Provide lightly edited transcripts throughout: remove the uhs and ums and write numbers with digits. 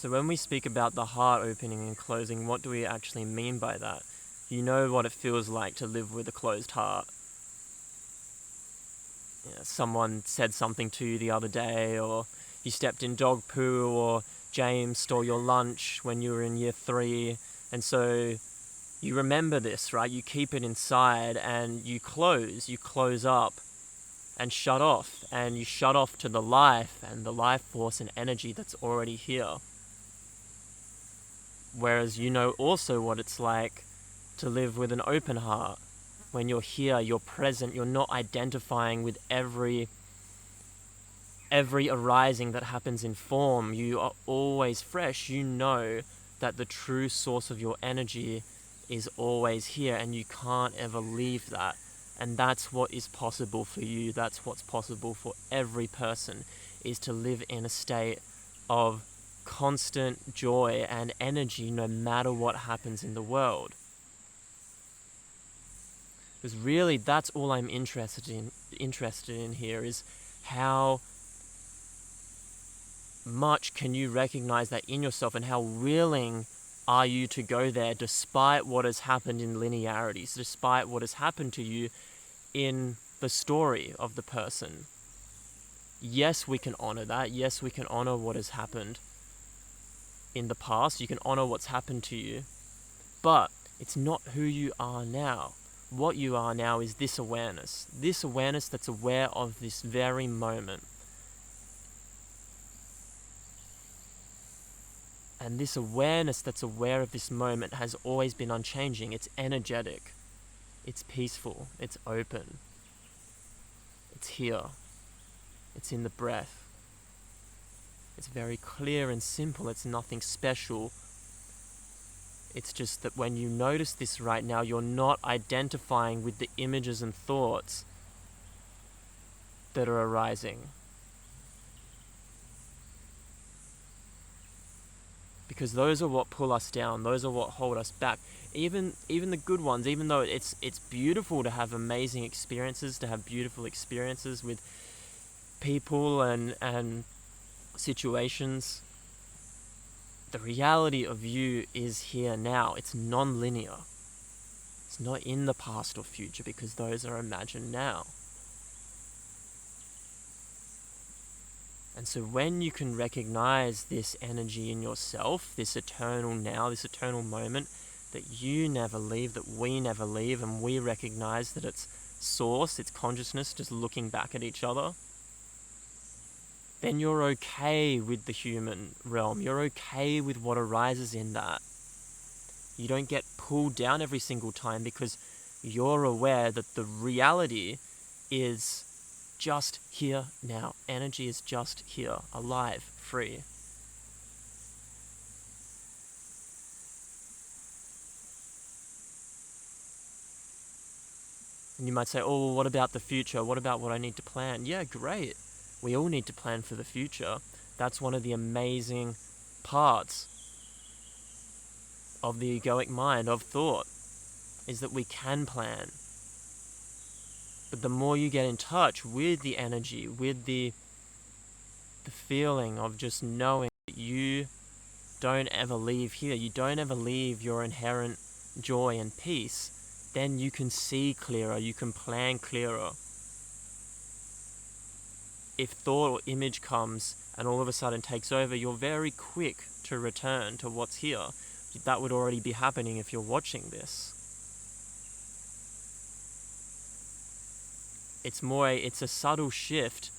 So when we speak about the heart opening and closing, what do we actually mean by that? You know what it feels like to live with a closed heart. Someone said something to you the other day, or you stepped in dog poo, or James stole your lunch when you were in year 3, and so you remember this, right? You keep it inside and you close up and shut off, and you shut off to the life and the life force and energy that's already here. Whereas you know also what it's like to live with an open heart. When you're here, you're present, you're not identifying with every arising that happens in form. You are always fresh. You know that the true source of your energy is always here, and you can't ever leave that. And that's what is possible for you. That's what's possible for every person, is to live in a state of constant joy and energy no matter what happens in the world. Because really, that's all I'm interested in here, is how much can you recognize that in yourself, and how willing are you to go there despite what has happened in linearities, despite what has happened to you in the story of the person. Yes, we can honor that. Yes, we can honor what has happened in the past. You can honor what's happened to you, but it's not who you are now. What you are now is this awareness that's aware of this very moment. And this awareness that's aware of this moment has always been unchanging. It's energetic, it's peaceful, it's open, it's here, it's in the breath. It's very clear and simple, it's nothing special. It's just that when you notice this right now, you're not identifying with the images and thoughts that are arising. Because those are what pull us down, those are what hold us back. Even the good ones, even though it's beautiful to have amazing experiences, to have beautiful experiences with people and situations, the reality of you is here now. It's non-linear. It's not in the past or future, because those are imagined now. And so when you can recognize this energy in yourself, this eternal now, this eternal moment, that you never leave, that we never leave, and we recognize that it's source, it's consciousness just looking back at each other, then you're okay with the human realm. You're okay with what arises in that. You don't get pulled down every single time, because you're aware that the reality is just here now. Energy is just here, alive, free. And you might say, oh, well, what about the future? What about what I need to plan? Yeah, great. We all need to plan for the future. That's one of the amazing parts of the egoic mind, of thought, is that we can plan. But the more you get in touch with the energy, with the feeling of just knowing that you don't ever leave here, you don't ever leave your inherent joy and peace, then you can see clearer, you can plan clearer. If thought or image comes and all of a sudden takes over, you're very quick to return to what's here. That would already be happening if you're watching this. It's a subtle shift,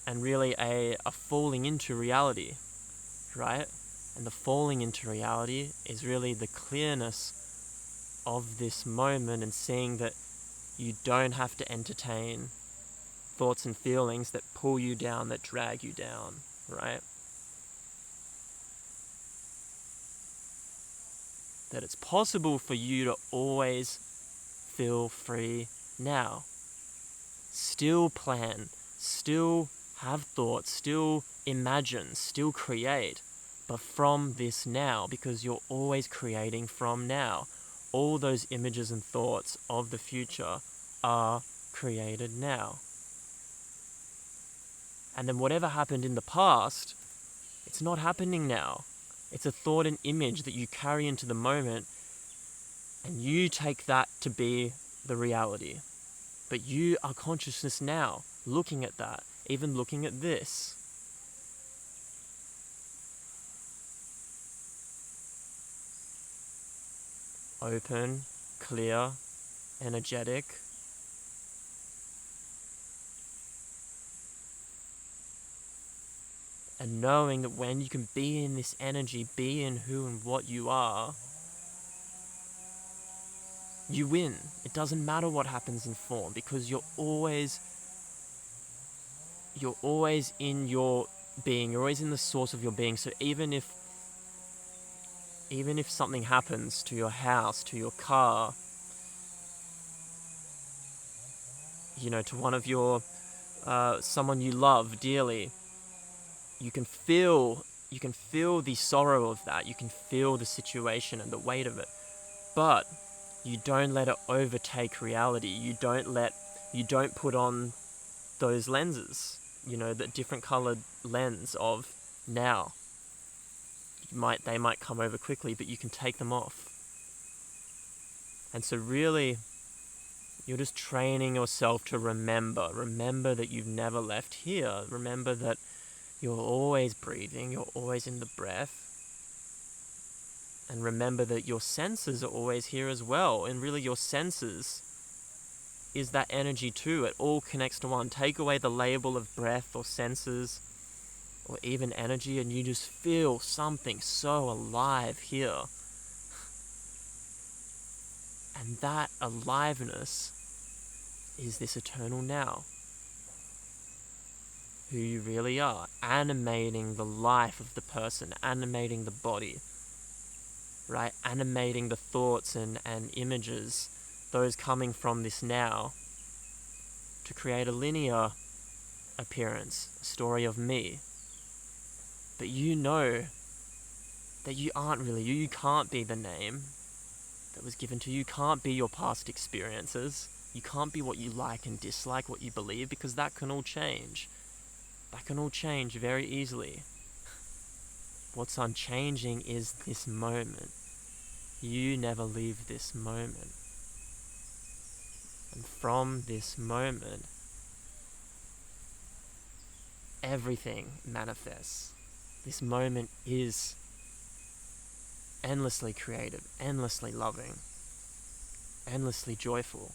and really a falling into reality, right? And the falling into reality is really the clearness of this moment, and seeing that you don't have to entertain thoughts and feelings that pull you down, that drag you down, right? That it's possible for you to always feel free now. Still plan, still have thoughts, still imagine, still create, but from this now, because you're always creating from now. All those images and thoughts of the future are created now. And then whatever happened in the past, It's not happening now. It's a thought and image that you carry into the moment, and you take that to be the reality. But you are consciousness now, looking at that, even looking at this. Open, clear, energetic. And knowing that when you can be in this energy, be in who and what you are, you win. It doesn't matter what happens in form, because you're always in your being, you're always in the source of your being. So even if something happens to your house, to your car, to one of your someone you love dearly, you can feel the sorrow of that. You can feel the situation and the weight of it, but you don't let it overtake reality. You don't put on those lenses, the different colored lens of now. They might come over quickly, but you can take them off. And so really, you're just training yourself to remember that you've never left here. Remember that you're always breathing, you're always in the breath. And remember that your senses are always here as well. And really your senses is that energy too. It all connects to one. Take away the label of breath or senses or even energy, and you just feel something so alive here. And that aliveness is this eternal now. Who you really are. Animating the life of the person, animating the body. Right? Animating the thoughts and images, those coming from this now, to create a linear appearance, a story of me. But you know that you aren't really you. You can't be the name that was given to you. You can't be your past experiences. You can't be what you like and dislike, what you believe, because that can all change. That can all change very easily. What's unchanging is this moment. You never leave this moment. And from this moment, everything manifests. This moment is endlessly creative, endlessly loving, endlessly joyful.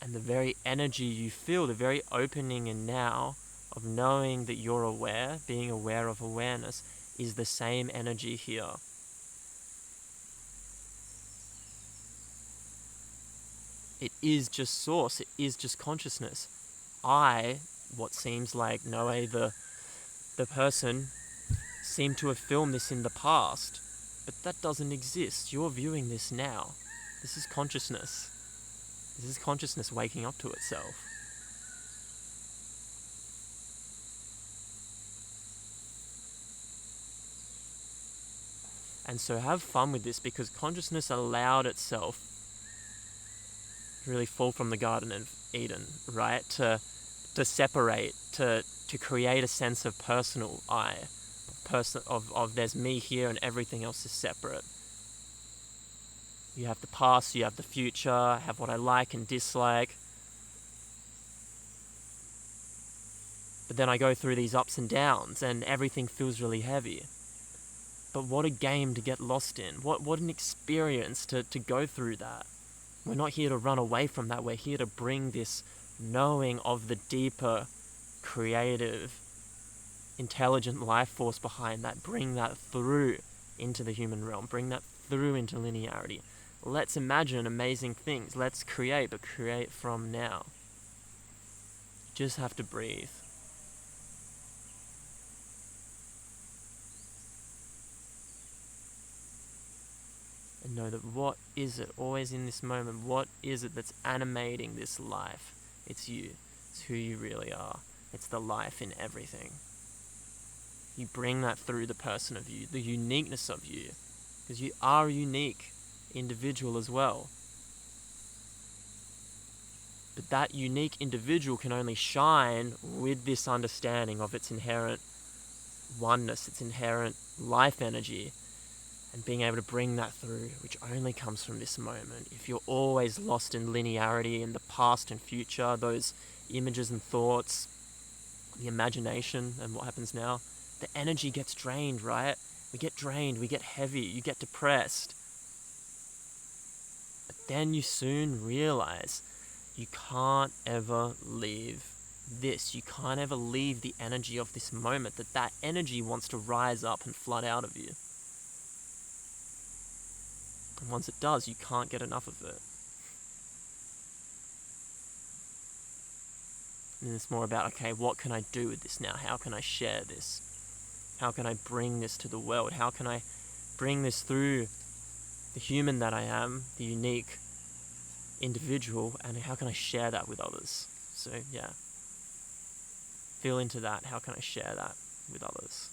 And the very energy you feel, the very opening and now of knowing that you're aware, being aware of awareness, is the same energy here. It is just source, it is just consciousness. What seems like Noé, the person, seem to have filmed this in the past, but that doesn't exist. You're viewing this now. This is consciousness. This is consciousness waking up to itself. And so have fun with this, because consciousness allowed itself to really fall from the Garden of Eden, right? To separate, to create a sense of personal I, of there's me here and everything else is separate. You have the past, you have the future, I have what I like and dislike. But then I go through these ups and downs and everything feels really heavy. But what a game to get lost in. What an experience to go through that. We're not here to run away from that. We're here to bring this knowing of the deeper, creative, intelligent life force behind that. Bring that through into the human realm. Bring that through into linearity. Let's imagine amazing things. Let's create, but create from now. You just have to breathe. And know that what is it, always in this moment, what is it that's animating this life? It's you. It's who you really are. It's the life in everything. You bring that through the person of you, the uniqueness of you, because you are unique. individual as well. But that unique individual can only shine with this understanding of its inherent oneness, its inherent life energy, and being able to bring that through, which only comes from this moment. If you're always lost in linearity in the past and future, those images and thoughts, the imagination and what happens now, the energy gets drained, right? We get drained, we get heavy, you get depressed. But then you soon realize you can't ever leave this. You can't ever leave the energy of this moment, that energy wants to rise up and flood out of you. And once it does, you can't get enough of it. And it's more about, okay, what can I do with this now? How can I share this? How can I bring this to the world? How can I bring this through the human that I am, the unique individual, and how can I share that with others? So yeah, feel into that. How can I share that with others?